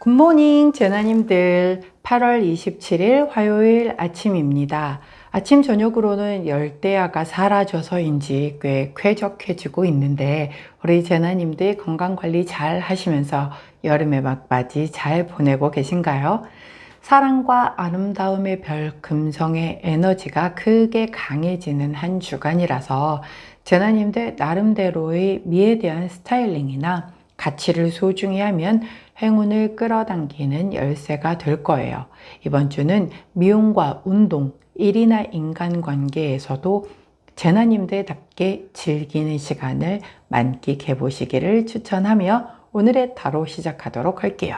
굿모닝 제나님들. 8월 27일 화요일 아침입니다. 아침 저녁으로는 열대야가 사라져서인지 꽤 쾌적해지고 있는데 우리 제나님들 건강관리 잘 하시면서 여름의 막바지 잘 보내고 계신가요? 사랑과 아름다움의 별 금성의 에너지가 크게 강해지는 한 주간이라서 제나님들 나름대로의 미에 대한 스타일링이나 가치를 소중히 하면 행운을 끌어당기는 열쇠가 될 거예요. 이번 주는 미용과 운동, 일이나 인간관계에서도 제나님들답게 즐기는 시간을 만끽해 보시기를 추천하며 오늘의 타로 시작하도록 할게요.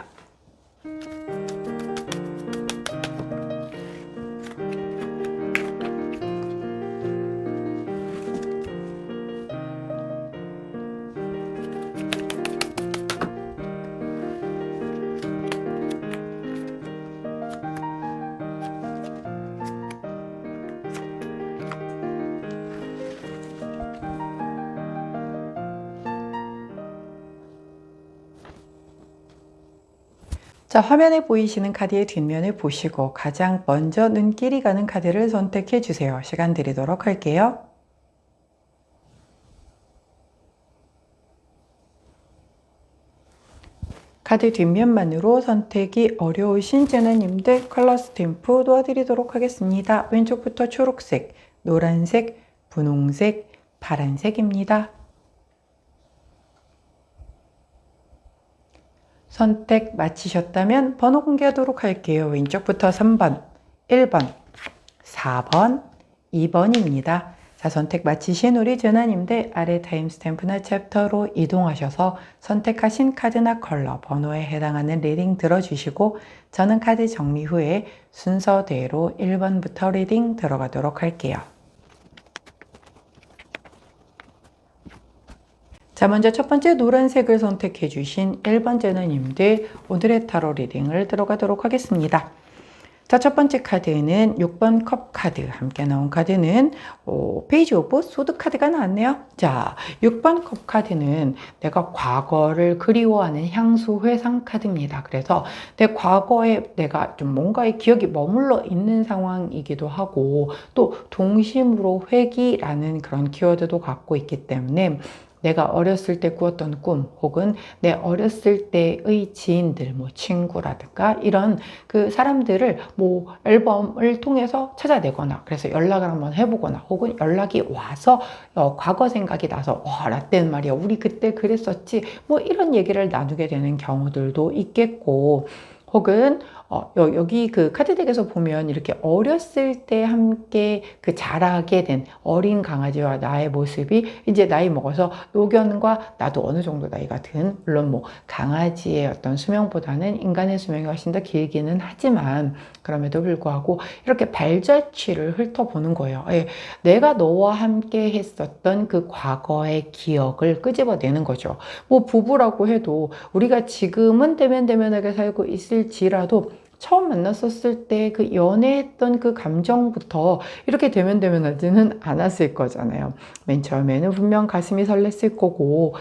자, 화면에 보이시는 카드의 뒷면을 보시고 가장 먼저 눈길이 가는 카드를 선택해 주세요. 시간 드리도록 할게요. 카드 뒷면만으로 선택이 어려우신 제나님들 컬러 스탬프 도와드리도록 하겠습니다. 왼쪽부터 초록색, 노란색, 분홍색, 파란색입니다. 선택 마치셨다면 번호 공개하도록 할게요. 왼쪽부터 3번, 1번, 4번, 2번입니다. 자, 선택 마치신 우리 제나님들 아래 타임스탬프나 챕터로 이동하셔서 선택하신 카드나 컬러, 번호에 해당하는 리딩 들어주시고 저는 카드 정리 후에 순서대로 1번부터 리딩 들어가도록 할게요. 자, 먼저 첫 번째 노란색을 선택해 주신 1번 제너님들 오늘의 타로 리딩을 들어가도록 하겠습니다. 자, 첫 번째 카드는 6번 컵 카드. 함께 나온 카드는 페이지 오브 소드 카드가 나왔네요. 자, 6번 컵 카드는 내가 과거를 그리워하는 향수 회상 카드입니다. 그래서 내 과거에 내가 좀 뭔가의 기억이 머물러 있는 상황이기도 하고 또 동심으로 회귀라는 그런 키워드도 갖고 있기 때문에 내가 어렸을 때 꾸었던 꿈 혹은 내 어렸을 때의 지인들, 뭐 친구라든가 이런 그 사람들을 뭐 앨범을 통해서 찾아내거나 그래서 연락을 한번 해보거나 혹은 연락이 와서 과거 생각이 나서 나 때는 말이야 우리 그때 그랬었지 뭐 이런 얘기를 나누게 되는 경우들도 있겠고 혹은 여기 그 카드덱에서 보면 이렇게 어렸을 때 함께 그 자라게 된 어린 강아지와 나의 모습이 이제 나이 먹어서 노견과 나도 어느 정도 나이가 든 물론 뭐 강아지의 어떤 수명보다는 인간의 수명이 훨씬 더 길기는 하지만 그럼에도 불구하고 이렇게 발자취를 훑어보는 거예요. 내가 너와 함께 했었던 그 과거의 기억을 끄집어내는 거죠. 뭐 부부라고 해도 우리가 지금은 대면대면하게 살고 있을지라도 처음 만났었을 때 그 연애했던 그 감정부터 이렇게 대면대면하지는 않았을 거잖아요. 맨 처음에는 분명 가슴이 설렜을 거고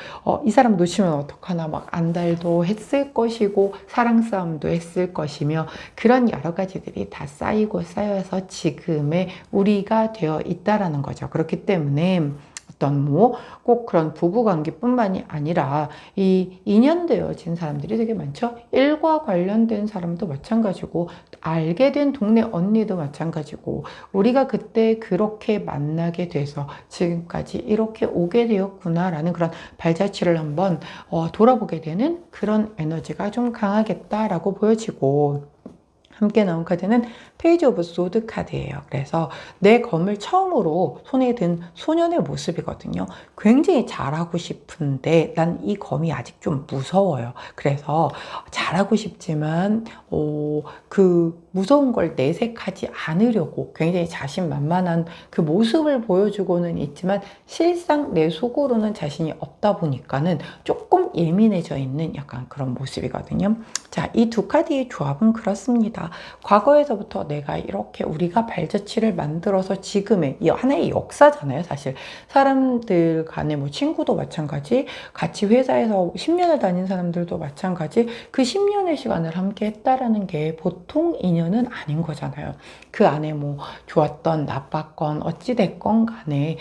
이 사람 놓치면 어떡하나 막 안달도 했을 것이고 사랑 싸움도 했을 것이며 그런 여러 가지들이 다 쌓이고 쌓여서 지금의 우리가 되어 있다라는 거죠. 그렇기 때문에 어떤 뭐 꼭 그런 부부관계뿐만이 아니라 이 인연되어진 사람들이 되게 많죠. 일과 관련된 사람도 마찬가지고 알게 된 동네 언니도 마찬가지고 우리가 그때 그렇게 만나게 돼서 지금까지 이렇게 오게 되었구나라는 그런 발자취를 한번 돌아보게 되는 그런 에너지가 좀 강하겠다라고 보여지고 함께 나온 카드는 페이지 오브 소드 카드예요. 그래서 내 검을 처음으로 손에 든 소년의 모습이거든요. 굉장히 잘하고 싶은데 난 이 검이 아직 좀 무서워요. 그래서 잘하고 싶지만 그 무서운 걸 내색하지 않으려고 굉장히 자신만만한 그 모습을 보여주고는 있지만 실상 내 속으로는 자신이 없다 보니까는 조금 조금 예민해져 있는 약간 그런 모습이거든요. 자, 이 두 카드의 조합은 그렇습니다. 과거에서부터 내가 이렇게 우리가 발자취를 만들어서 지금의 이 하나의 역사잖아요, 사실. 사람들 간에 뭐 친구도 마찬가지, 같이 회사에서 10년을 다닌 사람들도 마찬가지, 그 10년의 시간을 함께 했다라는 게 보통 인연은 아닌 거잖아요. 그 안에 뭐 좋았던 나빴건 어찌됐건 간에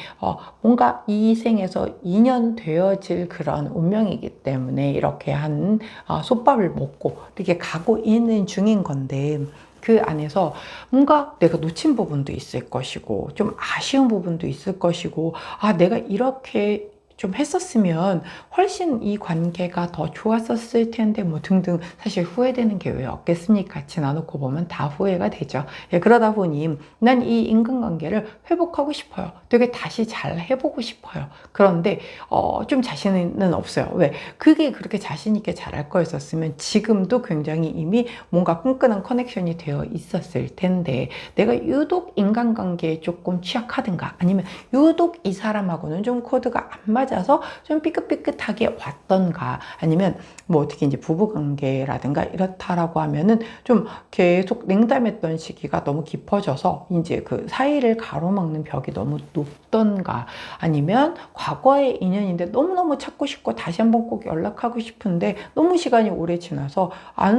뭔가 이 생에서 인연되어질 그런 운명이기 때문에 이렇게 한 솥밥을 먹고 이렇게 가고 있는 중인 건데, 그 안에서 뭔가 내가 놓친 부분도 있을 것이고 좀 아쉬운 부분도 있을 것이고, 내가 이렇게 좀 했었으면 훨씬 이 관계가 더 좋았었을 텐데 뭐 등등, 사실 후회되는 게 왜 없겠습니까? 같이 나놓고 보면 다 후회가 되죠. 예, 그러다 보니 난 이 인간관계를 회복하고 싶어요. 되게 다시 잘 해보고 싶어요. 그런데 좀 자신은 없어요. 왜? 그게 그렇게 자신 있게 잘할 거였었으면 지금도 굉장히 이미 뭔가 끈끈한 커넥션이 되어 있었을 텐데, 내가 유독 인간관계에 조금 취약하든가 아니면 유독 이 사람하고는 좀 코드가 안 맞아서 좀 삐끗삐끗하게 왔던가, 아니면 뭐 어떻게 이제 부부관계라든가 이렇다라고 하면은 좀 계속 냉담했던 시기가 너무 깊어져서 이제 그 사이를 가로막는 벽이 너무 높던가, 아니면 과거의 인연인데 너무너무 찾고 싶고 다시 한번 꼭 연락하고 싶은데 너무 시간이 오래 지나서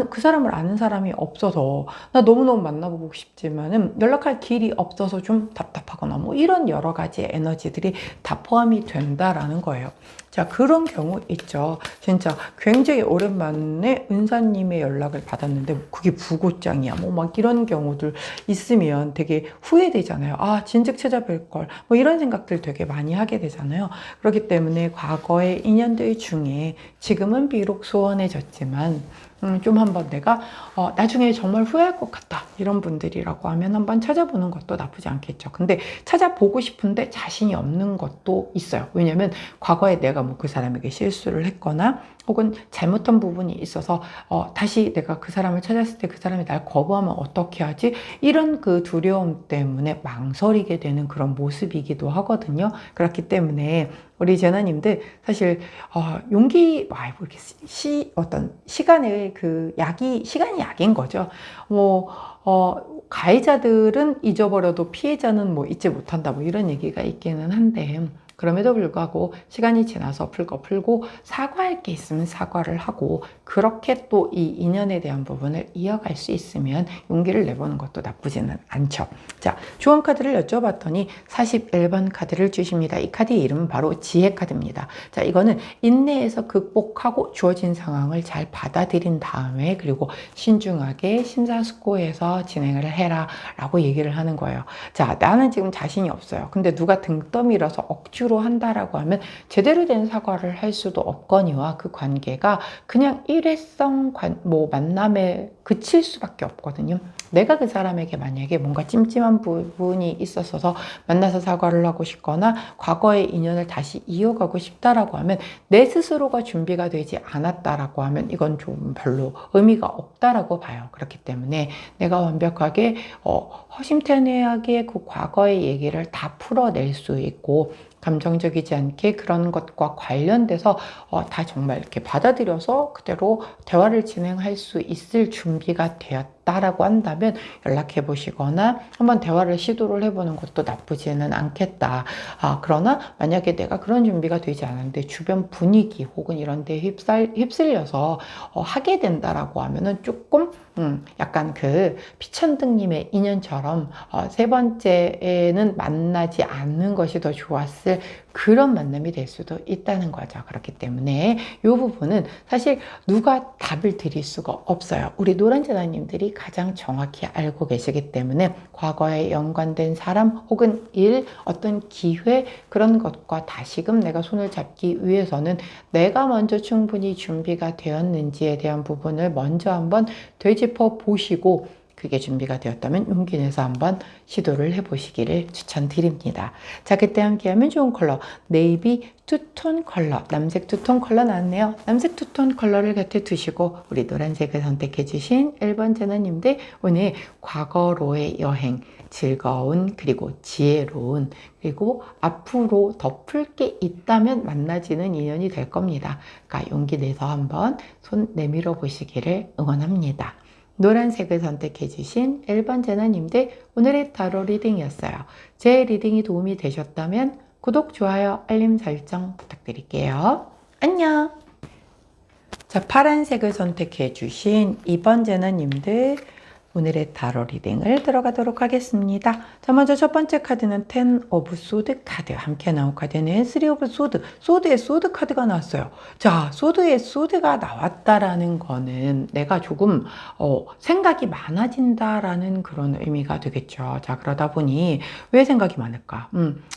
그 사람을 아는 사람이 없어서 나 너무너무 만나보고 싶지만은 연락할 길이 없어서 좀 답답하거나 뭐 이런 여러 가지 에너지들이 다 포함이 된다라는 거예요. 자, 그런 경우 있죠. 진짜 굉장히 오랜만에 은사님의 연락을 받았는데 그게 부고장이야. 뭐 막 이런 경우들 있으면 되게 후회되잖아요. 진즉 찾아뵐 걸. 뭐 이런 생각들 되게 많이 하게 되잖아요. 그렇기 때문에 과거의 인연들 중에 지금은 비록 소원해졌지만 좀 한번 내가 나중에 정말 후회할 것 같다 이런 분들이라고 하면 한번 찾아보는 것도 나쁘지 않겠죠. 근데 찾아보고 싶은데 자신이 없는 것도 있어요. 왜냐면 과거에 내가 뭐 그 사람에게 실수를 했거나 혹은 잘못한 부분이 있어서 다시 내가 그 사람을 찾았을 때 그 사람이 날 거부하면 어떻게 하지? 이런 그 두려움 때문에 망설이게 되는 그런 모습이기도 하거든요. 그렇기 때문에 우리 제나님들 사실 용기, 이렇게 어떤 시간을 시간이 약인 거죠. 뭐 가해자들은 잊어버려도 피해자는 뭐 잊지 못한다, 뭐 이런 얘기가 있기는 한데, 그럼에도 불구하고 시간이 지나서 풀 거 풀고 사과할 게 있으면 사과를 하고, 그렇게 또 이 인연에 대한 부분을 이어갈 수 있으면 용기를 내보는 것도 나쁘지는 않죠. 자, 조언 카드를 여쭤봤더니 41번 카드를 주십니다. 이 카드의 이름은 바로 지혜 카드입니다. 자, 이거는 인내해서 극복하고 주어진 상황을 잘 받아들인 다음에 그리고 신중하게 심사숙고해서 진행을 해라 라고 얘기를 하는 거예요. 자, 나는 지금 자신이 없어요. 근데 누가 등 떠밀어서 억지로 한다라고 하면 제대로 된 사과를 할 수도 없거니와 그 관계가 그냥 일회성 만남에 그칠 수밖에 없거든요. 내가 그 사람에게 만약에 뭔가 찜찜한 부분이 있었어서 만나서 사과를 하고 싶거나 과거의 인연을 다시 이어가고 싶다라고 하면, 내 스스로가 준비가 되지 않았다라고 하면 이건 좀 별로 의미가 없다라고 봐요. 그렇기 때문에 내가 완벽하게 허심탄회하게 그 과거의 얘기를 다 풀어낼 수 있고, 감정적이지 않게 그런 것과 관련돼서 다 정말 이렇게 받아들여서 그대로 대화를 진행할 수 있을 준비가 되었다라고 한다면 연락해 보시거나 한번 대화를 시도를 해보는 것도 나쁘지는 않겠다. 그러나 만약에 내가 그런 준비가 되지 않았는데 주변 분위기 혹은 이런 데 휩쓸려서 하게 된다라고 하면은 조금 약간 그 피천등님의 인연처럼 세 번째에는 만나지 않는 것이 더 좋았을 그런 만남이 될 수도 있다는 거죠. 그렇기 때문에 이 부분은 사실 누가 답을 드릴 수가 없어요. 우리 노란재단님들이 가장 정확히 알고 계시기 때문에 과거에 연관된 사람 혹은 일, 어떤 기회, 그런 것과 다시금 내가 손을 잡기 위해서는 내가 먼저 충분히 준비가 되었는지에 대한 부분을 먼저 한번 되짚어 보시고, 그게 준비가 되었다면 용기 내서 한번 시도를 해보시기를 추천드립니다. 자, 그때 함께하면 좋은 컬러 네이비 투톤 컬러, 남색 투톤 컬러 나왔네요. 남색 투톤 컬러를 곁에 두시고 우리 노란색을 선택해 주신 1번 제너님들, 오늘 과거로의 여행, 즐거운 그리고 지혜로운, 그리고 앞으로 더 풀 게 있다면 만나지는 인연이 될 겁니다. 그러니까 용기 내서 한번 손 내밀어 보시기를 응원합니다. 노란색을 선택해 주신 1번 제너님들, 오늘의 타로 리딩이었어요. 제 리딩이 도움이 되셨다면 구독, 좋아요, 알림 설정 부탁드릴게요. 안녕! 자, 파란색을 선택해 주신 2번 제너님들, 오늘의 타로 리딩을 들어가도록 하겠습니다. 자, 먼저 첫 번째 카드는 10 오브 소드 카드, 함께 나온 카드는 3 오브 소드, 소드의 소드 카드가 나왔어요. 자, 소드의 소드가 나왔다라는 거는 내가 조금 생각이 많아진다라는 그런 의미가 되겠죠. 자, 그러다 보니 왜 생각이 많을까?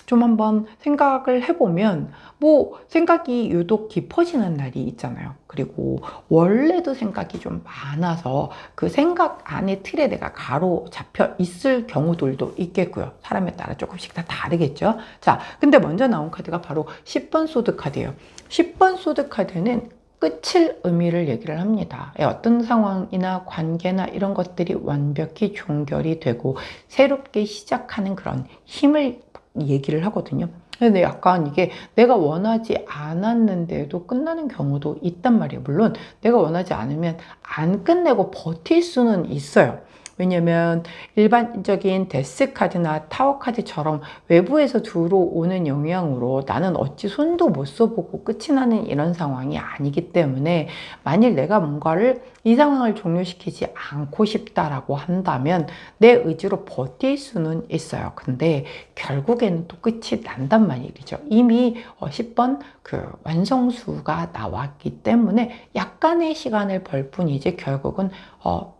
좀 한번 생각을 해보면 뭐 생각이 유독 깊어지는 날이 있잖아요. 그리고 원래도 생각이 좀 많아서 그 생각 안에 틀에 내가 가로잡혀 있을 경우들도 있겠고요. 사람에 따라 조금씩 다 다르겠죠. 자, 근데 먼저 나온 카드가 바로 10번 소드 카드예요. 10번 소드 카드는 끝을 의미를 얘기를 합니다. 어떤 상황이나 관계나 이런 것들이 완벽히 종결이 되고 새롭게 시작하는 그런 힘을 얘기를 하거든요. 근데 약간 이게 내가 원하지 않았는데도 끝나는 경우도 있단 말이에요. 물론 내가 원하지 않으면 안 끝내고 버틸 수는 있어요. 왜냐면 일반적인 데스 카드나 타워 카드처럼 외부에서 들어오는 영향으로 나는 어찌 손도 못 써보고 끝이 나는 이런 상황이 아니기 때문에, 만일 내가 뭔가를 이 상황을 종료시키지 않고 싶다라고 한다면 내 의지로 버틸 수는 있어요. 근데 결국에는 또 끝이 난단 말이죠. 이미 10번 그 완성수가 나왔기 때문에 약간의 시간을 벌 뿐이지 결국은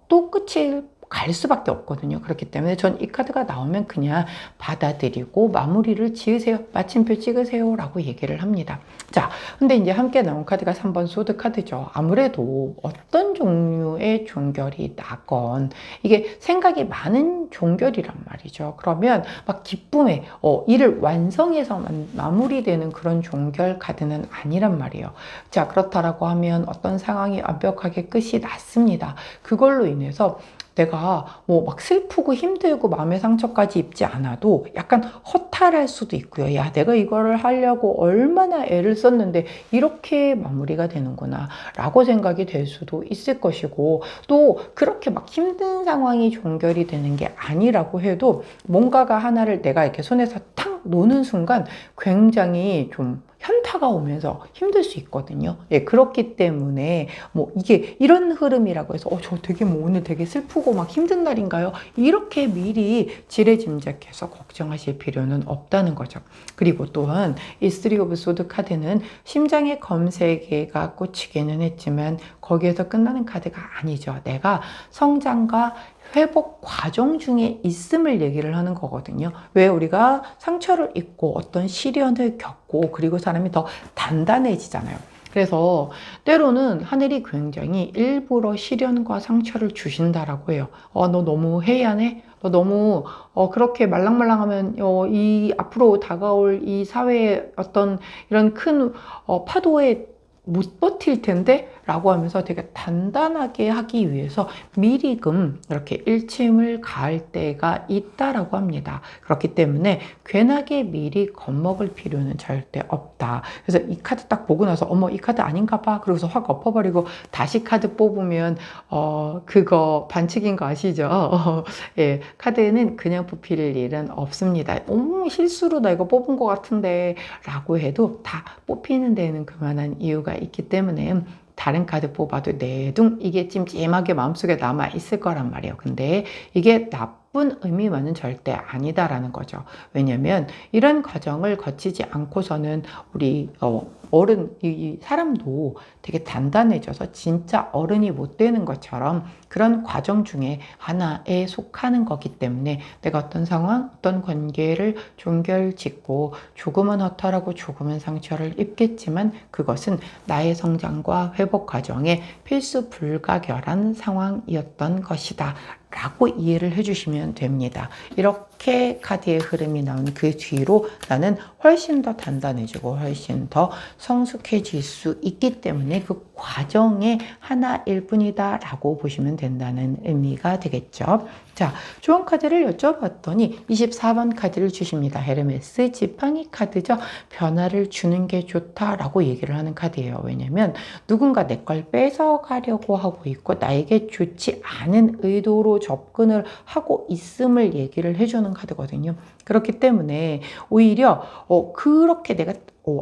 또 끝이 갈 수밖에 없거든요. 그렇기 때문에 전 이 카드가 나오면 그냥 받아들이고 마무리를 지으세요. 마침표 찍으세요. 라고 얘기를 합니다. 자, 근데 이제 함께 나온 카드가 3번 소드 카드죠. 아무래도 어떤 종류의 종결이 나건 이게 생각이 많은 종결이란 말이죠. 그러면 막 기쁨에 일을 완성해서 마무리되는 그런 종결 카드는 아니란 말이에요. 자, 그렇다라고 하면 어떤 상황이 완벽하게 끝이 났습니다. 그걸로 인해서 내가 뭐 막 슬프고 힘들고 마음의 상처까지 입지 않아도 약간 허탈할 수도 있고요. 야, 내가 이거를 하려고 얼마나 애를 썼는데 이렇게 마무리가 되는구나 라고 생각이 될 수도 있을 것이고, 또 그렇게 막 힘든 상황이 종결이 되는 게 아니라고 해도 뭔가가 하나를 내가 이렇게 손에서 탁 놓는 순간 굉장히 좀 현타가 오면서 힘들 수 있거든요. 예, 그렇기 때문에 뭐 이게 이런 흐름이라고 해서 저 되게 뭐 오늘 되게 슬프고 막 힘든 날인가요? 이렇게 미리 지레짐작해서 걱정하실 필요는 없다는 거죠. 그리고 또한 이 3 오브 소드 카드는 심장의 검색에가 꽂히기는 했지만 거기에서 끝나는 카드가 아니죠. 내가 성장과 회복 과정 중에 있음을 얘기를 하는 거거든요. 왜 우리가 상처를 입고 어떤 시련을 겪고 그리고 사람이 더 단단해지잖아요. 그래서 때로는 하늘이 굉장히 일부러 시련과 상처를 주신다라고 해요. 너 너무 해이하네? 너 너무 그렇게 말랑말랑하면 이 앞으로 다가올 이 사회의 어떤 이런 큰 파도에 못 버틸 텐데? 라고 하면서 되게 단단하게 하기 위해서 미리금 이렇게 일침을 가할 때가 있다라고 합니다. 그렇기 때문에 괜하게 미리 겁먹을 필요는 절대 없다. 그래서 이 카드 딱 보고 나서 어머 이 카드 아닌가 봐. 그러고서 확 엎어버리고 다시 카드 뽑으면 그거 반칙인 거 아시죠? 예, 카드는 그냥 뽑힐 일은 없습니다. 실수로 나 이거 뽑은 것 같은데 라고 해도 다 뽑히는 데는 그만한 이유가 있기 때문에 다른 카드 뽑아도 내둥 이게 찜찜하게 마음속에 남아 있을 거란 말이에요. 근데 이게 나쁜 의미만은 절대 아니다라는 거죠. 왜냐면 이런 과정을 거치지 않고서는 우리 어른, 이 사람도 되게 단단해져서 진짜 어른이 못 되는 것처럼 그런 과정 중에 하나에 속하는 거기 때문에 내가 어떤 상황, 어떤 관계를 종결짓고 조금은 허탈하고 조금은 상처를 입겠지만 그것은 나의 성장과 회복 과정에 필수 불가결한 상황이었던 것이다 라고 이해를 해주시면 됩니다. 이렇게 카드의 흐름이 나온 그 뒤로 나는 훨씬 더 단단해지고 훨씬 더 성숙해질 수 있기 때문에 그 과정의 하나일 뿐이다 라고 보시면 된다는 의미가 되겠죠. 자, 좋은 카드를 여쭤봤더니 24번 카드를 주십니다. 헤르메스 지팡이 카드죠. 변화를 주는 게 좋다라고 얘기를 하는 카드예요. 왜냐면 누군가 내 걸 뺏어가려고 하고 있고 나에게 좋지 않은 의도로 접근을 하고 있음을 얘기를 해주는 카드거든요. 그렇기 때문에 오히려 그렇게 내가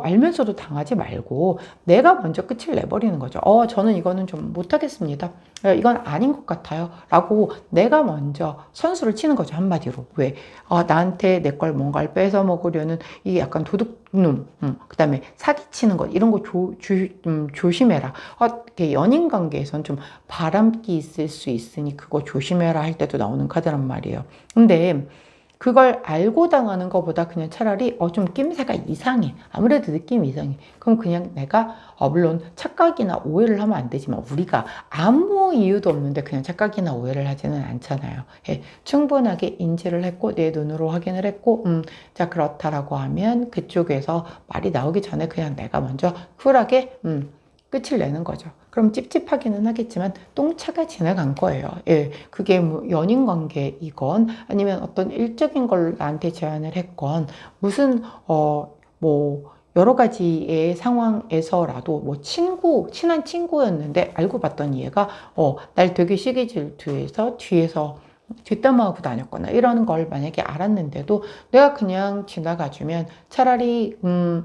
알면서도 당하지 말고 내가 먼저 끝을 내버리는 거죠. 저는 이거는 좀 못하겠습니다. 이건 아닌 것 같아요. 라고 내가 먼저 선수를 치는 거죠. 한마디로. 왜? 나한테 내 걸 뭔가를 뺏어 먹으려는 이게 약간 도둑놈, 그 다음에 사기치는 것, 이런 거 조심해라. 이렇게 연인 관계에선 좀 바람기 있을 수 있으니 그거 조심해라 할 때도 나오는 카드란 말이에요. 근데 그걸 알고 당하는 것보다 그냥 차라리 좀 낌새가 이상해. 아무래도 느낌이 이상해. 그럼 그냥 내가 물론 착각이나 오해를 하면 안 되지만 우리가 아무 이유도 없는데 그냥 착각이나 오해를 하지는 않잖아요. 충분하게 인지를 했고 내 눈으로 확인을 했고 자 그렇다라고 하면 그쪽에서 말이 나오기 전에 그냥 내가 먼저 쿨하게 끝을 내는 거죠. 그럼 찝찝하기는 하겠지만 똥차가 지나간 거예요. 그게 뭐 연인 관계이건 아니면 어떤 일적인 걸 나한테 제안을 했건 무슨 뭐 여러 가지의 상황에서라도 뭐 친한 친구였는데 알고 봤더니 얘가 날 되게 시기 질투해서 뒤에서 뒷담화하고 다녔거나 이런 걸 만약에 알았는데도 내가 그냥 지나가주면 차라리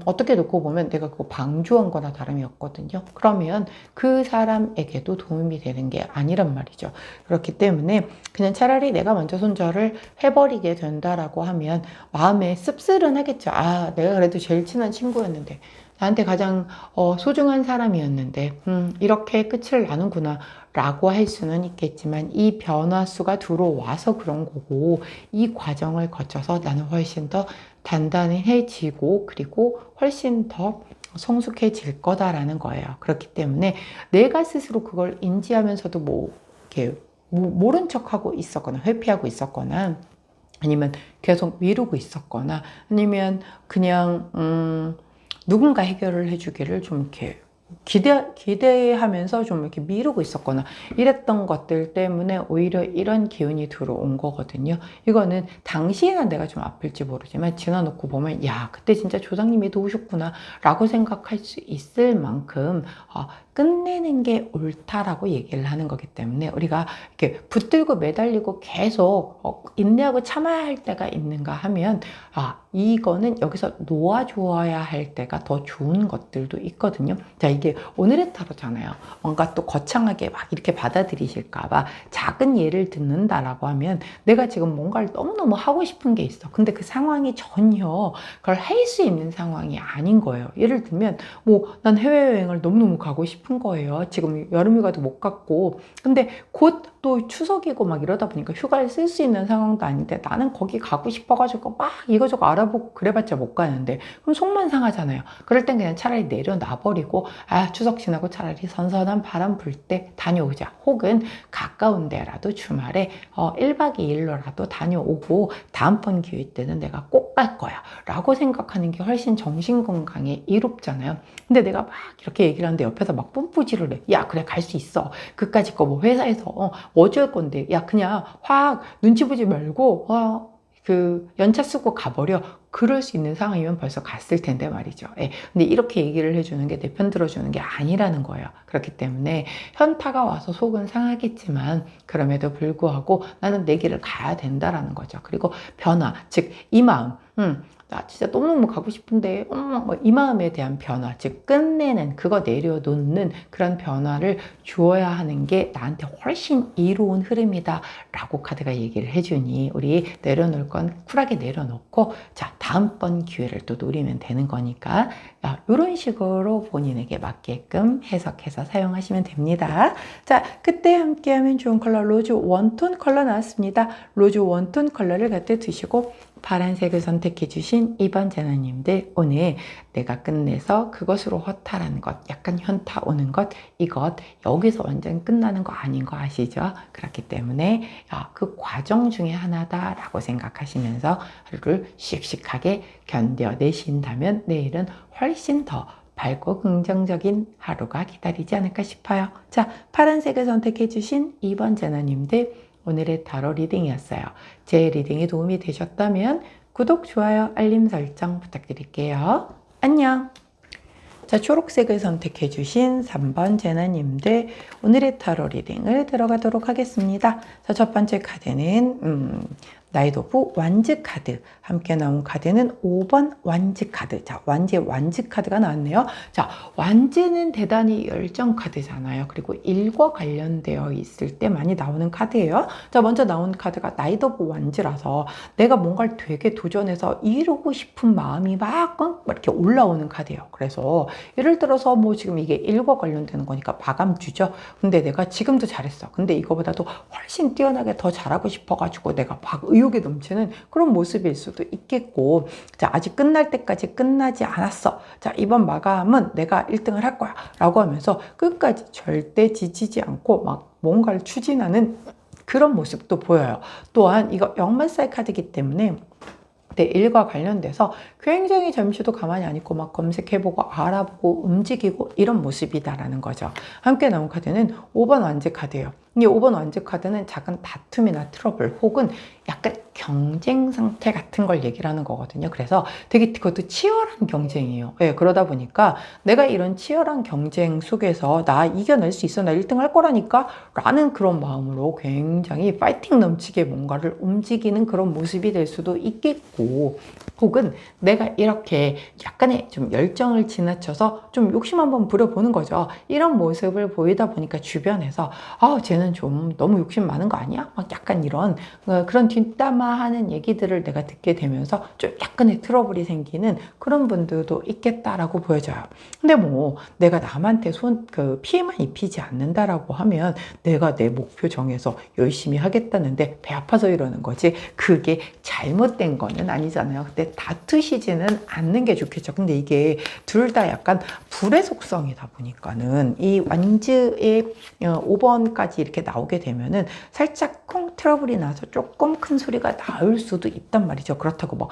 어떻게 놓고 보면 내가 그거 방조한 거나 다름이 없거든요. 그러면 그 사람에게도 도움이 되는 게 아니란 말이죠. 그렇기 때문에 그냥 차라리 내가 먼저 손절을 해버리게 된다라고 하면 마음에 씁쓸하겠죠. 내가 그래도 제일 친한 친구였는데 나한테 가장 소중한 사람이었는데 이렇게 끝을 나는구나 라고 할 수는 있겠지만 이 변화수가 들어와서 그런 거고 이 과정을 거쳐서 나는 훨씬 더 단단해지고 그리고 훨씬 더 성숙해질 거다라는 거예요. 그렇기 때문에 내가 스스로 그걸 인지하면서도 뭐 이렇게 모른 척하고 있었거나 회피하고 있었거나 아니면 계속 미루고 있었거나 아니면 그냥 누군가 해결을 해주기를 좀 이렇게 기대하면서 좀 이렇게 미루고 있었거나 이랬던 것들 때문에 오히려 이런 기운이 들어온 거거든요. 이거는 당시에는 내가 좀 아플지 모르지만 지나놓고 보면 야 그때 진짜 조상님이 도우셨구나 라고 생각할 수 있을 만큼 끝내는 게 옳다라고 얘기를 하는 거기 때문에 우리가 이렇게 붙들고 매달리고 계속 인내하고 참아야 할 때가 있는가 하면 이거는 여기서 놓아주어야 할 때가 더 좋은 것들도 있거든요. 자, 이게 오늘의 타로잖아요. 뭔가 또 거창하게 막 이렇게 받아들이실까봐 작은 예를 듣는다라고 하면 내가 지금 뭔가를 너무너무 하고 싶은 게 있어. 근데 그 상황이 전혀 그걸 할 수 있는 상황이 아닌 거예요. 예를 들면 난 해외여행을 너무너무 가고 싶은 거예요. 지금 여름휴가도 못 갔고 근데 곧 또 추석이고 막 이러다 보니까 휴가를 쓸 수 있는 상황도 아닌데 나는 거기 가고 싶어가지고 막 이거저거 알아보고 그래봤자 못 가는데 그럼 속만 상하잖아요. 그럴 땐 그냥 차라리 내려놔버리고 추석 지나고 차라리 선선한 바람 불 때 다녀오자. 혹은 가까운 데라도 주말에 1박 2일로라도 다녀오고 다음번 기회 때는 내가 꼭 갈 거야 라고 생각하는 게 훨씬 정신건강에 이롭잖아요. 근데 내가 막 이렇게 얘기를 하는데 옆에서 막 뿜뿌지를 해. 야 그래 갈 수 있어. 그까짓 거 뭐 회사에서 뭐 어쩔 건데 야 그냥 확 눈치 보지 말고 그 연차 쓰고 가버려. 그럴 수 있는 상황이면 벌써 갔을 텐데 말이죠. 근데 이렇게 얘기를 해주는 게 내 편 들어주는 게 아니라는 거예요. 그렇기 때문에 현타가 와서 속은 상하겠지만 그럼에도 불구하고 나는 내 길을 가야 된다라는 거죠. 그리고 변화, 즉 이 마음, 나 진짜 너무너무 가고 싶은데 이 마음에 대한 변화, 즉 끝내는 그거 내려놓는 그런 변화를 주어야 하는 게 나한테 훨씬 이로운 흐름이다 라고 카드가 얘기를 해주니 우리 내려놓을 건 쿨하게 내려놓고 자 다음번 기회를 또 노리면 되는 거니까 이런 식으로 본인에게 맞게끔 해석해서 사용하시면 됩니다. 자, 그때 함께하면 좋은 컬러 로즈 원톤 컬러 나왔습니다. 로즈 원톤 컬러를 갖다 두시고 파란색을 선택해 주신 2번 제너님들, 오늘 내가 끝내서 그것으로 허탈한 것, 약간 현타 오는 것, 이것 여기서 완전 끝나는 거 아닌 거 아시죠? 그렇기 때문에 그 과정 중에 하나다라고 생각하시면서 하루를 씩씩하게 견뎌내신다면 내일은 훨씬 더 밝고 긍정적인 하루가 기다리지 않을까 싶어요. 자, 파란색을 선택해 주신 2번 제너님들, 오늘의 타로 리딩이었어요. 제 리딩이 도움이 되셨다면 구독, 좋아요, 알림 설정 부탁드릴게요. 안녕! 자, 초록색을 선택해 주신 3번 제너님들, 오늘의 타로 리딩을 들어가도록 하겠습니다. 자, 첫 번째 카드는 나이트 오브 완즈 카드, 함께 나온 카드는 5번 완즈 카드. 자, 완즈 카드가 나왔네요. 자, 완즈는 대단히 열정 카드잖아요. 그리고 일과 관련되어 있을 때 많이 나오는 카드예요. 자, 먼저 나온 카드가 나이트 오브 완즈라서 내가 뭔가를 되게 도전해서 이루고 싶은 마음이 막 이렇게 올라오는 카드예요. 그래서 예를 들어서 뭐 지금 이게 일과 관련되는 거니까 마감주죠. 근데 내가 지금도 잘했어. 근데 이거보다도 훨씬 뛰어나게 더 잘하고 싶어가지고 내가 막 의욕이 넘치는 그런 모습일 수도 있겠고, 자, 아직 끝날 때까지 끝나지 않았어. 자, 이번 마감은 내가 1등을 할 거야 라고 하면서 끝까지 절대 지치지 않고 막 뭔가를 추진하는 그런 모습도 보여요. 또한 이거 역마살 카드이기 때문에 내 일과 관련돼서 굉장히 잠시도 가만히 안 있고 막 검색해보고 알아보고 움직이고 이런 모습이다라는 거죠. 함께 나온 카드는 5번 완즈 카드예요. 이 5번 완즈 카드는 작은 다툼이나 트러블 혹은 약간 경쟁 상태 같은 걸 얘기를 하는 거거든요. 그래서 되게 그것도 치열한 경쟁이에요. 네, 그러다 보니까 내가 이런 치열한 경쟁 속에서 나 이겨낼 수 있어, 나 1등 할 거라니까 라는 그런 마음으로 굉장히 파이팅 넘치게 뭔가를 움직이는 그런 모습이 될 수도 있겠고, 혹은 내가 이렇게 약간의 좀 열정을 지나쳐서 좀 욕심 한번 부려보는 거죠. 이런 모습을 보이다 보니까 주변에서 쟤는 좀 너무 욕심 많은 거 아니야? 막 약간 이런 그런 뒷담화하는 얘기들을 내가 듣게 되면서 좀 약간의 트러블이 생기는 그런 분들도 있겠다라고 보여져요. 근데 뭐 내가 남한테 피해만 입히지 않는다라고 하면 내가 내 목표 정해서 열심히 하겠다는데 배 아파서 이러는 거지 그게 잘못된 거는 아니잖아요. 근데 다투시지는 않는 게 좋겠죠. 근데 이게 둘 다 약간 불의 속성이다 보니까는 이 완즈의 5번까지 이렇게 나오게 되면은 살짝 콩 트러블이 나서 조금 큰 소리가 나올 수도 있단 말이죠. 그렇다고 막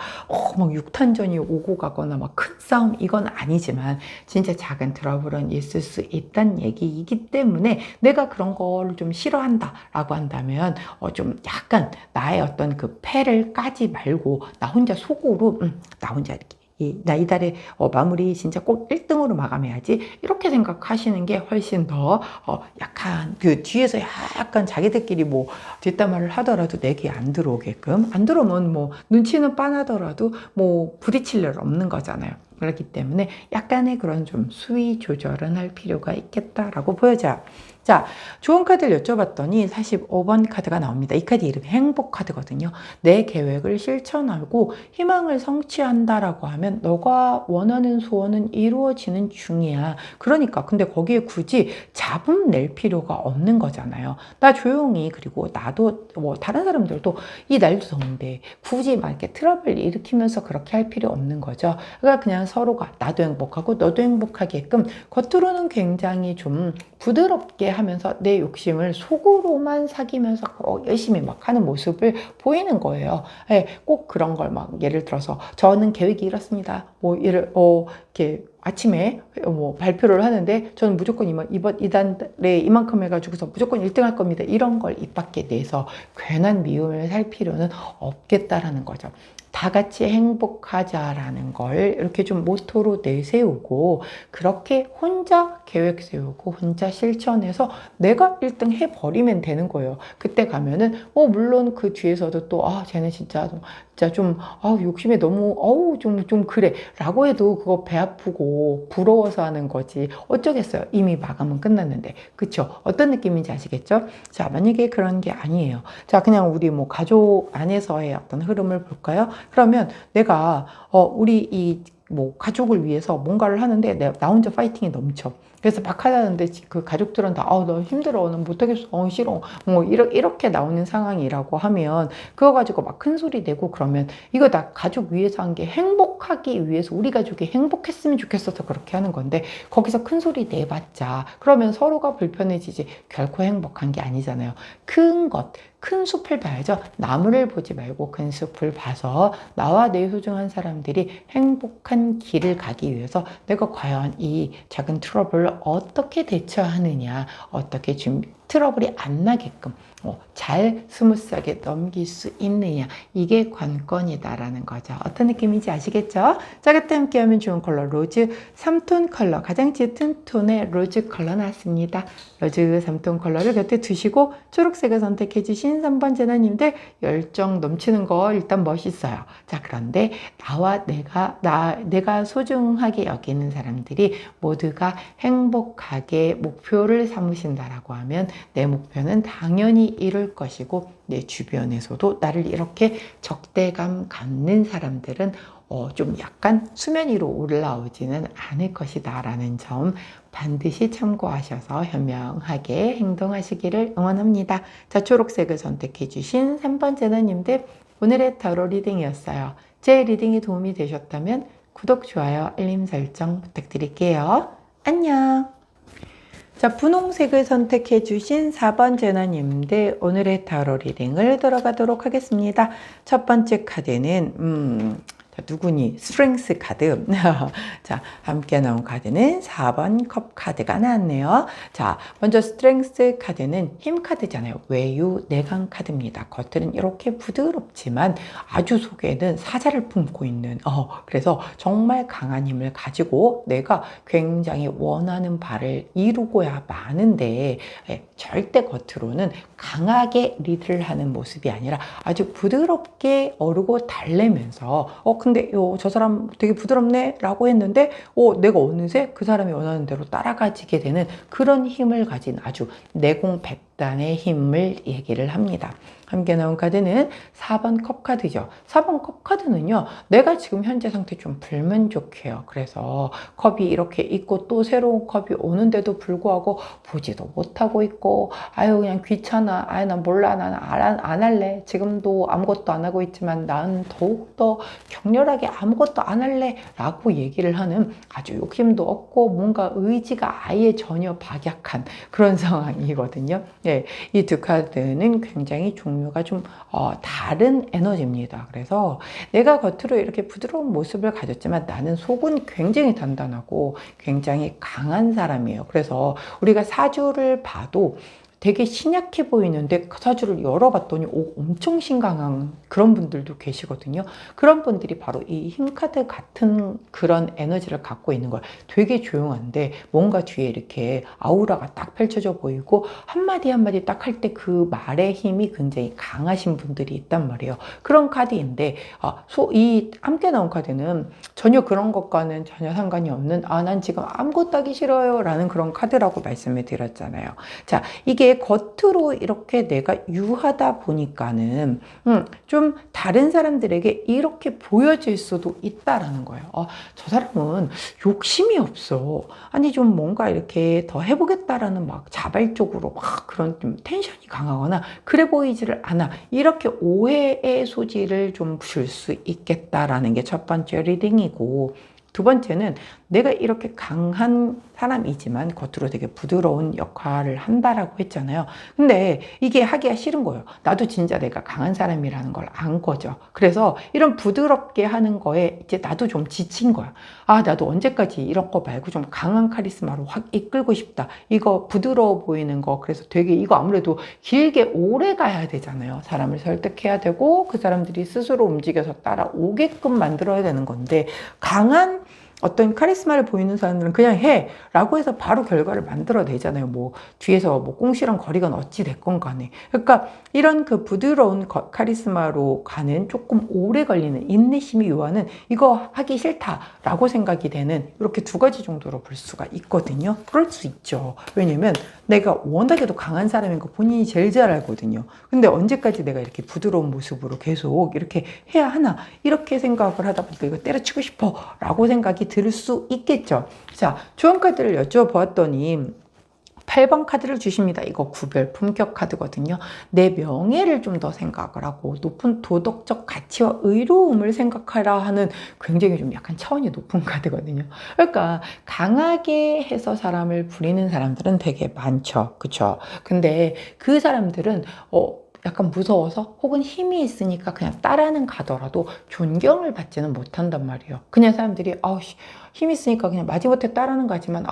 육탄전이 오고 가거나 막 큰 싸움 이건 아니지만 진짜 작은 트러블은 있을 수 있다는 얘기이기 때문에 내가 그런 거를 좀 싫어한다라고 한다면 좀 약간 나의 어떤 그 패를 까지 말고 나 혼자 속으로 나 혼자 이렇게 나 이달의 마무리 진짜 꼭 1등으로 마감해야지 이렇게 생각하시는 게 훨씬 더 약간 그 뒤에서 약간 자기들끼리 뭐 뒷담화를 하더라도 내게 안 들어오게끔, 안 들어오면 뭐 눈치는 빤하더라도 뭐 부딪힐 일 없는 거잖아요. 그렇기 때문에 약간의 그런 좀 수위 조절은 할 필요가 있겠다라고 보여져요. 자, 좋은 카드를 여쭤봤더니 45번 카드가 나옵니다. 이 카드 이름이 행복 카드거든요. 내 계획을 실천하고 희망을 성취한다라고 하면 너가 원하는 소원은 이루어지는 중이야. 그러니까 근데 거기에 굳이 잡음 낼 필요가 없는 거잖아요. 나 조용히, 그리고 나도 뭐 다른 사람들도 이 날도 더운데 굳이 막 이렇게 트러블 일으키면서 그렇게 할 필요 없는 거죠. 그러니까 그냥 서로가 나도 행복하고 너도 행복하게끔 겉으로는 굉장히 좀 부드럽게 하면서 내 욕심을 속으로만 사귀면서 열심히 막 하는 모습을 보이는 거예요. 네, 꼭 그런 걸 막 예를 들어서 저는 계획이 이렇습니다. 뭐 이렇게 아침에 뭐 발표를 하는데 저는 무조건 이달에 이만큼 해가지고서 무조건 1등 할 겁니다. 이런 걸 입 밖에 내서 괜한 미움을 살 필요는 없겠다라는 거죠. 다 같이 행복하자라는 걸 이렇게 좀 모토로 내세우고 그렇게 혼자 계획 세우고 혼자 실천해서 내가 1등 해버리면 되는 거예요. 그때 가면은 물론 그 뒤에서도 또 쟤는 진짜 좀 욕심에 너무 좀 그래 라고 해도 그거 배 아프고 부러워서 하는 거지 어쩌겠어요. 이미 마감은 끝났는데. 그쵸? 어떤 느낌인지 아시겠죠? 자, 만약에 그런 게 아니에요. 자, 그냥 우리 뭐 가족 안에서의 어떤 흐름을 볼까요? 그러면 내가 우리 이 뭐 가족을 위해서 뭔가를 하는데 나 혼자 파이팅이 넘쳐. 그래서 막 하자는데 그 가족들은 다, 너 힘들어. 넌 못하겠어. 싫어. 뭐, 이렇게 나오는 상황이라고 하면, 그거 가지고 막 큰 소리 내고 그러면, 이거 나 가족 위해서 한 게 행복하기 위해서 우리 가족이 행복했으면 좋겠어서 그렇게 하는 건데, 거기서 큰 소리 내봤자, 그러면 서로가 불편해지지, 결코 행복한 게 아니잖아요. 큰 숲을 봐야죠. 나무를 보지 말고 큰 숲을 봐서 나와 내 소중한 사람들이 행복한 길을 가기 위해서 내가 과연 이 작은 트러블을 어떻게 대처하느냐, 어떻게 트러블이 안 나게끔 잘 스무스하게 넘길 수 있느냐, 이게 관건이다라는 거죠. 어떤 느낌인지 아시겠죠? 자, 그때 함께하면 좋은 컬러 로즈 3톤 컬러, 가장 짙은 톤의 로즈 컬러 나왔습니다. 로즈 3톤 컬러를 곁에 두시고 초록색을 선택해 주신 3번 제나님들, 열정 넘치는 거 일단 멋있어요. 자, 그런데 내가 소중하게 여기는 사람들이 모두가 행복하게 목표를 삼으신다라고 하면 내 목표는 당연히 이룰 것이고, 내 주변에서도 나를 이렇게 적대감 갖는 사람들은 좀 약간 수면 위로 올라오지는 않을 것이다 라는 점 반드시 참고하셔서 현명하게 행동하시기를 응원합니다. 자, 초록색을 선택해 주신 3번 제너님들, 오늘의 타로 리딩이었어요. 제 리딩이 도움이 되셨다면 구독, 좋아요, 알림 설정 부탁드릴게요. 안녕. 자, 분홍색을 선택해 주신 4번 제나님들, 오늘의 타로 리딩을 들어가도록 하겠습니다. 첫 번째 카드는 자, 누구니? 스트렝스 카드. 자, 함께 나온 카드는 4번 컵 카드가 나왔네요. 자, 먼저 스트렝스 카드는 힘 카드잖아요. 외유 내강 카드입니다. 겉은 이렇게 부드럽지만 아주 속에는 사자를 품고 있는, 그래서 정말 강한 힘을 가지고 내가 굉장히 원하는 바를 이루고야 마는데, 절대 겉으로는 강하게 리드를 하는 모습이 아니라 아주 부드럽게 어르고 달래면서 근데 저 사람 되게 부드럽네 라고 했는데 내가 어느새 그 사람이 원하는 대로 따라가지게 되는 그런 힘을 가진 아주 내공백단의 힘을 얘기를 합니다. 함께 나온 카드는 4번 컵 카드죠. 4번 컵 카드는요, 내가 지금 현재 상태 좀 불만족해요. 그래서 컵이 이렇게 있고 또 새로운 컵이 오는데도 불구하고 보지도 못하고 있고, 그냥 귀찮아, 난 몰라, 난 안 할래, 지금도 아무것도 안 하고 있지만 난 더욱더 격렬하게 아무것도 안 할래 라고 얘기를 하는, 아주 욕심도 없고 뭔가 의지가 아예 전혀 박약한 그런 상황이거든요. 네, 이 두 카드는 굉장히 종류가 좀 다른 에너지입니다. 그래서 내가 겉으로 이렇게 부드러운 모습을 가졌지만 나는 속은 굉장히 단단하고 굉장히 강한 사람이에요. 그래서 우리가 사주를 봐도 되게 신약해 보이는데 그 사주를 열어봤더니 엄청 신강한 그런 분들도 계시거든요. 그런 분들이 바로 이 힘카드 같은 그런 에너지를 갖고 있는 거예요. 되게 조용한데 뭔가 뒤에 이렇게 아우라가 딱 펼쳐져 보이고 한마디 한마디 딱 할 때 그 말의 힘이 굉장히 강하신 분들이 있단 말이에요. 그런 카드인데 이 함께 나온 카드는 전혀 그런 것과는 전혀 상관이 없는, 난 지금 아무것도 하기 싫어요 라는 그런 카드라고 말씀을 드렸잖아요. 자, 이게 겉으로 이렇게 내가 유하다 보니까는 좀 다른 사람들에게 이렇게 보여질 수도 있다라는 거예요. 저 사람은 욕심이 없어. 아니 좀 뭔가 이렇게 더 해보겠다라는 막 자발적으로 막 그런 좀 텐션이 강하거나 그래 보이지를 않아. 이렇게 오해의 소지를 좀 줄 수 있겠다라는 게 첫 번째 리딩이고, 두 번째는 내가 이렇게 강한 사람이지만 겉으로 되게 부드러운 역할을 한다라고 했잖아요. 근데 이게 하기가 싫은 거예요. 나도 진짜 내가 강한 사람이라는 걸 안 거죠. 그래서 이런 부드럽게 하는 거에 이제 나도 좀 지친 거야. 나도 언제까지 이런 거 말고 좀 강한 카리스마로 확 이끌고 싶다. 이거 부드러워 보이는 거. 그래서 되게 이거 아무래도 길게 오래 가야 되잖아요. 사람을 설득해야 되고 그 사람들이 스스로 움직여서 따라오게끔 만들어야 되는 건데, 강한 어떤 카리스마를 보이는 사람들은 그냥 해! 라고 해서 바로 결과를 만들어내잖아요. 뭐, 뒤에서 뭐 꽁시랑 거리건 어찌 됐건 간에. 그러니까 이런 그 부드러운 카리스마로 가는 조금 오래 걸리는 인내심이 요하는 이거 하기 싫다라고 생각이 되는 이렇게 두 가지 정도로 볼 수가 있거든요. 그럴 수 있죠. 왜냐면 내가 워낙에도 강한 사람인 거 본인이 제일 잘 알거든요. 근데 언제까지 내가 이렇게 부드러운 모습으로 계속 이렇게 해야 하나 이렇게 생각을 하다 보니까 이거 때려치고 싶어 라고 생각이 들 수 있겠죠. 자, 조언 카드를 여쭤보았더니 8번 카드를 주십니다. 이거 구별 품격 카드거든요. 내 명예를 좀 더 생각을 하고 높은 도덕적 가치와 의로움을 생각하라 하는 굉장히 좀 약간 차원이 높은 카드거든요. 그러니까 강하게 해서 사람을 부리는 사람들은 되게 많죠. 그쵸? 근데 그 사람들은 약간 무서워서 혹은 힘이 있으니까 그냥 따라는 가더라도 존경을 받지는 못한단 말이에요. 그냥 사람들이 힘 있으니까 그냥 마지못해 따라는 가지만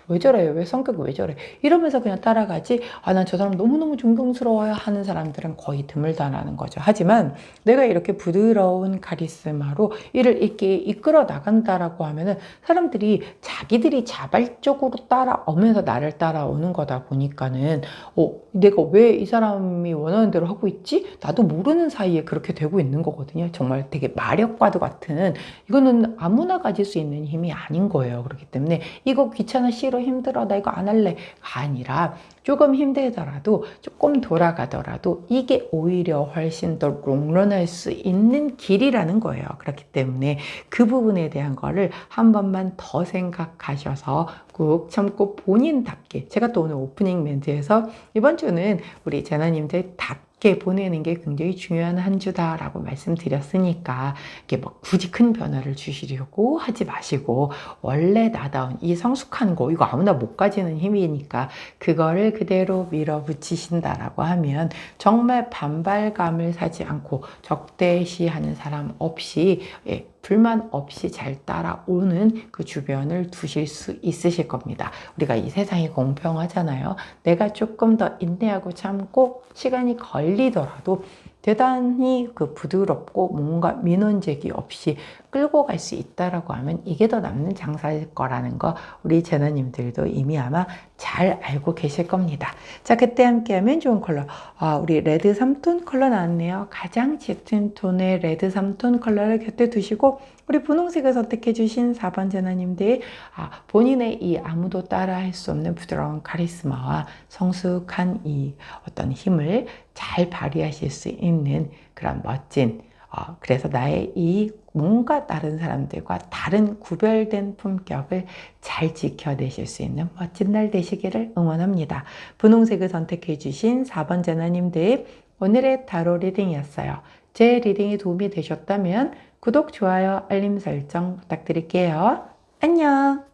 왜 저래? 왜 성격이 왜 저래? 이러면서 그냥 따라가지. 난 저 사람 너무너무 존경스러워요 하는 사람들은 거의 드물다라는 거죠. 하지만 내가 이렇게 부드러운 카리스마로 이를 이렇게 이끌어 나간다라고 하면은 사람들이 자기들이 자발적으로 따라오면서 나를 따라오는 거다 보니까는 내가 왜 이 사람이 원하는 대로 하고 있지? 나도 모르는 사이에 그렇게 되고 있는 거거든요. 정말 되게 마력과도 같은 이거는 아무나 가질 수 있는 힘이 아닌 거예요. 그렇기 때문에 이거 귀찮아 싫어 힘들어 나 이거 안 할래 아니라 조금 힘들더라도 조금 돌아가더라도 이게 오히려 훨씬 더 롱런할 수 있는 길이라는 거예요. 그렇기 때문에 그 부분에 대한 거를 한 번만 더 생각하셔서 꾹 참고 본인답게 제가 또 오늘 오프닝 멘트에서 이번 주는 우리 제나님들 답게 보내는 게 굉장히 중요한 한 주다라고 말씀드렸으니까 이게 뭐 굳이 큰 변화를 주시려고 하지 마시고 원래 나다운 이 성숙한 거 이거 아무나 못 가지는 힘이니까 그거를 그대로 밀어붙이신다라고 하면 정말 반발감을 사지 않고 적대시하는 사람 없이 불만 없이 잘 따라오는 그 주변을 두실 수 있으실 겁니다. 우리가 이 세상이 공평하잖아요. 내가 조금 더 인내하고 참고 시간이 걸리더라도 대단히 그 부드럽고 뭔가 민원제기 없이 끌고 갈 수 있다라고 하면 이게 더 남는 장사일 거라는 거 우리 제너님들도 이미 아마 잘 알고 계실 겁니다. 자, 그때 함께하면 좋은 컬러. 우리 레드 3톤 컬러 나왔네요. 가장 짙은 톤의 레드 3톤 컬러를 곁에 두시고 우리 분홍색을 선택해 주신 4번 제너님들 본인의 이 아무도 따라 할 수 없는 부드러운 카리스마와 성숙한 이 어떤 힘을 잘 발휘하실 수 있는 그런 멋진 그래서 나의 이 뭔가 다른 사람들과 다른 구별된 품격을 잘 지켜내실 수 있는 멋진 날 되시기를 응원합니다. 분홍색을 선택해 주신 4번 제너님들 오늘의 타로 리딩이었어요. 제 리딩이 도움이 되셨다면 구독, 좋아요, 알림 설정 부탁드릴게요. 안녕!